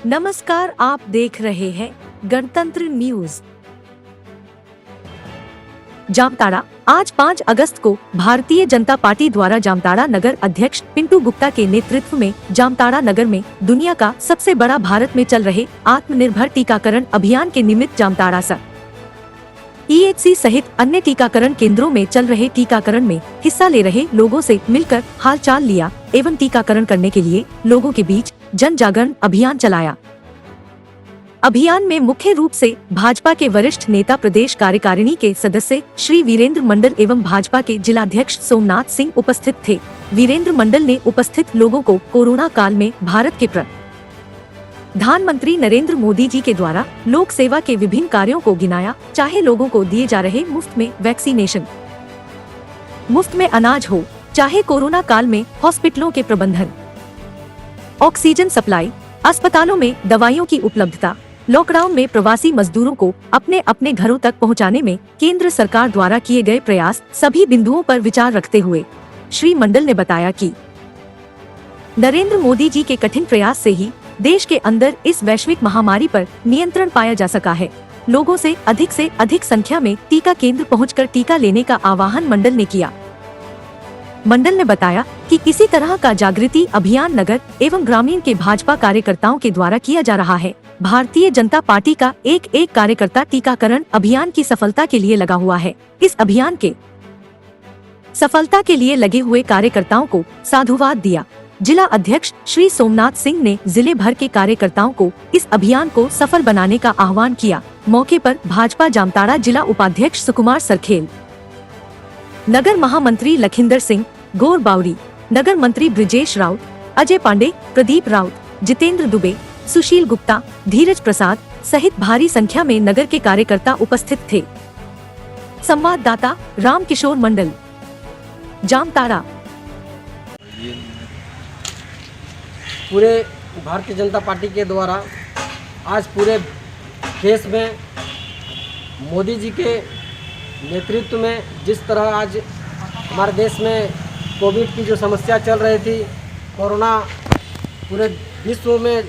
नमस्कार, आप देख रहे हैं गणतंत्र न्यूज। जामताड़ा। आज 5 अगस्त को भारतीय जनता पार्टी द्वारा जामताड़ा नगर अध्यक्ष पिंटू गुप्ता के नेतृत्व में जामताड़ा नगर में दुनिया का सबसे बड़ा भारत में चल रहे आत्मनिर्भर टीकाकरण अभियान के निमित्त जामताड़ा EHC सहित अन्य टीकाकरण केंद्रों में चल रहे टीकाकरण में हिस्सा ले रहे लोगों से मिलकर हालचाल लिया एवं टीकाकरण करने के लिए लोगों के बीच जन जागरण अभियान चलाया। अभियान में मुख्य रूप से भाजपा के वरिष्ठ नेता प्रदेश कार्यकारिणी के सदस्य श्री वीरेंद्र मंडल एवं भाजपा के जिलाध्यक्ष सोमनाथ सिंह उपस्थित थे। वीरेंद्र मंडल ने उपस्थित लोगों को कोरोना काल में भारत के प्रधानमंत्री नरेंद्र मोदी जी के द्वारा लोक सेवा के विभिन्न कार्यों को गिनाया, चाहे लोगों को दिए जा रहे मुफ्त में वैक्सीनेशन, मुफ्त में अनाज हो, चाहे कोरोना काल में हॉस्पिटलों के प्रबंधन, ऑक्सीजन सप्लाई, अस्पतालों में दवाइयों की उपलब्धता, लॉकडाउन में प्रवासी मजदूरों को अपने अपने घरों तक पहुंचाने में केंद्र सरकार द्वारा किए गए प्रयास, सभी बिंदुओं पर विचार रखते हुए श्री मंडल ने बताया कि नरेंद्र मोदी जी के कठिन प्रयास से ही देश के अंदर इस वैश्विक महामारी पर नियंत्रण पाया जा सका है। लोगों से अधिक संख्या में टीका केंद्र पहुंचकर टीका लेने का आह्वान मंडल ने किया। मंडल ने बताया कि इसी तरह का जागृति अभियान नगर एवं ग्रामीण के भाजपा कार्यकर्ताओं के द्वारा किया जा रहा है। भारतीय जनता पार्टी का एक कार्यकर्ता टीकाकरण अभियान की सफलता के लिए लगा हुआ है। इस अभियान के सफलता के लिए लगे हुए कार्यकर्ताओं को साधुवाद दिया। जिला अध्यक्ष श्री सोमनाथ सिंह ने जिले भर के कार्यकर्ताओं को इस अभियान को सफल बनाने का आह्वान किया। मौके पर भाजपा जामताड़ा जिला उपाध्यक्ष सुकुमार सरखेल, नगर महामंत्री लखिंदर सिंह, गौर बावरी, नगर मंत्री ब्रिजेश राउत, अजय पांडे, प्रदीप राउत, जितेंद्र दुबे, सुशील गुप्ता, धीरज प्रसाद सहित भारी संख्या में नगर के कार्यकर्ता उपस्थित थे। संवाददाता राम किशोर मंडल, जामताड़ा। पूरे भारतीय जनता पार्टी के द्वारा आज पूरे देश में मोदी जी के नेतृत्व में जिस तरह आज हमारे देश में कोविड की जो समस्या चल रही थी, कोरोना पूरे विश्व में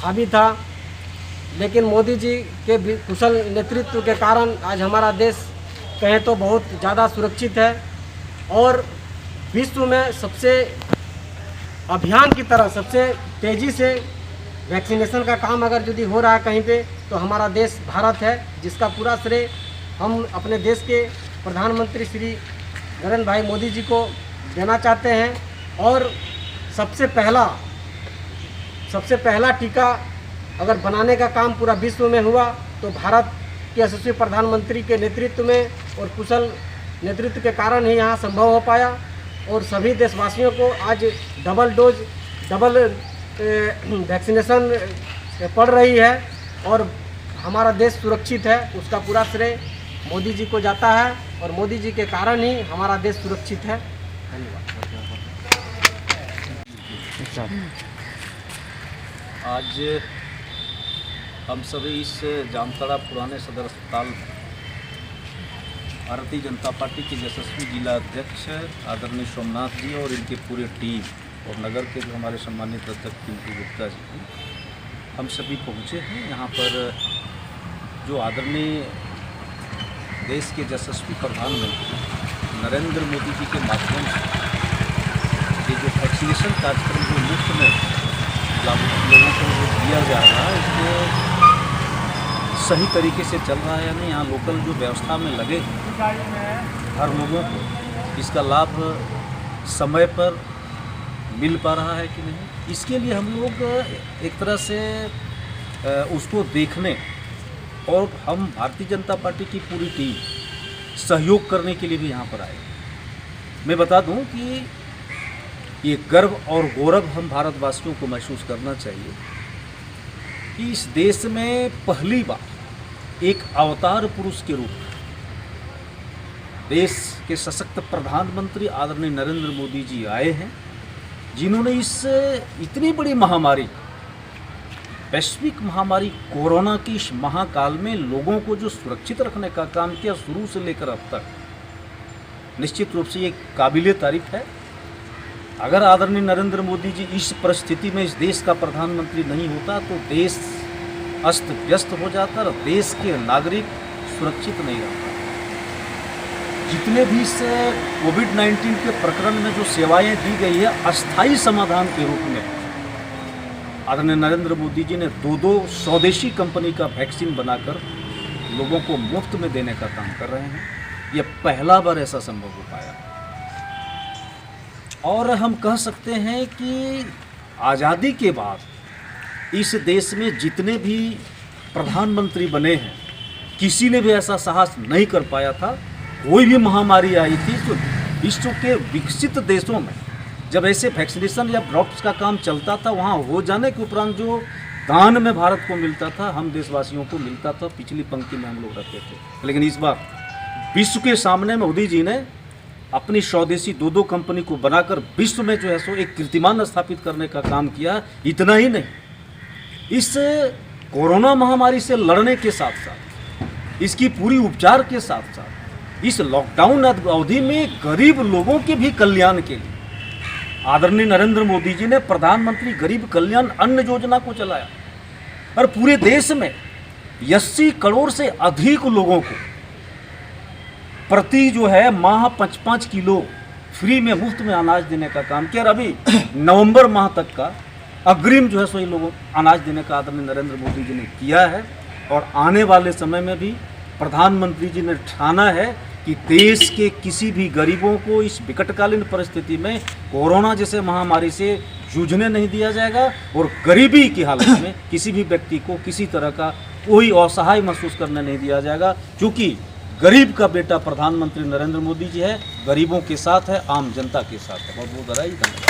हावी था, लेकिन मोदी जी के कुशल नेतृत्व के कारण आज हमारा देश कहें तो बहुत ज़्यादा सुरक्षित है और विश्व में सबसे अभियान की तरह सबसे तेज़ी से वैक्सीनेशन का काम अगर यदि हो रहा है कहीं पे, तो हमारा देश भारत है, जिसका पूरा श्रेय हम अपने देश के प्रधानमंत्री श्री नरेंद्र भाई मोदी जी को देना चाहते हैं। और सबसे पहला टीका अगर बनाने का काम पूरा विश्व में हुआ तो भारत के यशस्वी प्रधानमंत्री के नेतृत्व में और कुशल नेतृत्व के कारण ही यहाँ संभव हो पाया। और सभी देशवासियों को आज डबल वैक्सीनेशन पड़ रही है और हमारा देश सुरक्षित है, उसका पूरा श्रेय मोदी जी को जाता है और मोदी जी के कारण ही हमारा देश सुरक्षित है। धन्यवाद। आज हम सभी इस जामताड़ा पुराने सदर अस्पताल में भारतीय जनता पार्टी के यशस्वी जिला अध्यक्ष आदरणीय सोमनाथ जी और इनके पूरे टीम और नगर के जो हमारे सम्मानित अध्यक्ष पिंटू गुप्ता जी हैं, हम सभी पहुँचे हैं यहाँ पर। जो आदरणीय देश के यशस्वी प्रधानमंत्री नरेंद्र मोदी जी के माध्यम से ये जो वैक्सीनेशन कार्यक्रम जो मुफ्त में लोगों को जो दिया जा रहा है, इसको सही तरीके से चल रहा है या नहीं, यहाँ लोकल जो व्यवस्था में लगे हर लोगों को इसका लाभ समय पर मिल पा रहा है कि नहीं, इसके लिए हम लोग एक तरह से उसको देखने और हम भारतीय जनता पार्टी की पूरी टीम सहयोग करने के लिए भी यहाँ पर आए। मैं बता दूं कि ये गर्व और गौरव हम भारतवासियों को महसूस करना चाहिए कि इस देश में पहली बार एक अवतार पुरुष के रूप में देश के सशक्त प्रधानमंत्री आदरणीय नरेंद्र मोदी जी आए हैं, जिन्होंने इस इतनी बड़ी महामारी, वैश्विक महामारी कोरोना की इस महाकाल में लोगों को जो सुरक्षित रखने का काम किया शुरू से लेकर अब तक, निश्चित रूप से ये काबिले तारीफ है। अगर आदरणीय नरेंद्र मोदी जी इस परिस्थिति में इस देश का प्रधानमंत्री नहीं होता तो देश अस्त व्यस्त हो जाता और देश के नागरिक सुरक्षित नहीं रहता। जितने भी इस कोविड-19 के प्रकरण में जो सेवाएं दी गई है अस्थायी समाधान के रूप में आदरणीय नरेंद्र मोदी जी ने दो स्वदेशी कंपनी का वैक्सीन बनाकर लोगों को मुफ्त में देने का काम कर रहे हैं। ये पहला बार ऐसा संभव हो पाया और हम कह सकते हैं कि आज़ादी के बाद इस देश में जितने भी प्रधानमंत्री बने हैं किसी ने भी ऐसा साहस नहीं कर पाया था। कोई भी महामारी आई थी तो विश्व के विकसित देशों में जब ऐसे वैक्सीनेशन या ड्रॉप्स का काम चलता था वहाँ हो जाने के उपरांत जो दान में भारत को मिलता था हम देशवासियों को मिलता था, पिछली पंक्ति में हम लोग रहते थे। लेकिन इस बार विश्व के सामने मोदी जी ने अपनी स्वदेशी दो कंपनी को बनाकर विश्व में जो है सो एक कीर्तिमान स्थापित करने का काम किया। इतना ही नहीं, इस कोरोना महामारी से लड़ने के साथ साथ इसकी पूरी उपचार के साथ साथ इस लॉकडाउन अवधि में गरीब लोगों के भी कल्याण के लिए आदरणीय नरेंद्र मोदी जी ने प्रधानमंत्री गरीब कल्याण अन्न योजना को चलाया और पूरे देश में 80 करोड़ से अधिक लोगों को प्रति जो है माह 5-5 किलो फ्री में मुफ्त में अनाज देने का काम किया। और अभी नवंबर माह तक का अग्रिम जो है सो इन लोगों अनाज देने का आदरणीय नरेंद्र मोदी जी ने किया है। और आने वाले समय में भी प्रधानमंत्री जी ने ठाना है कि देश के किसी भी गरीबों को इस विकटकालीन परिस्थिति में कोरोना जैसे महामारी से जूझने नहीं दिया जाएगा और गरीबी की हालत में किसी भी व्यक्ति को किसी तरह का कोई असहाय महसूस करने नहीं दिया जाएगा, क्योंकि गरीब का बेटा प्रधानमंत्री नरेंद्र मोदी जी है, गरीबों के साथ है, आम जनता के साथ है। बहुत बहुत बधाई, धन्यवाद।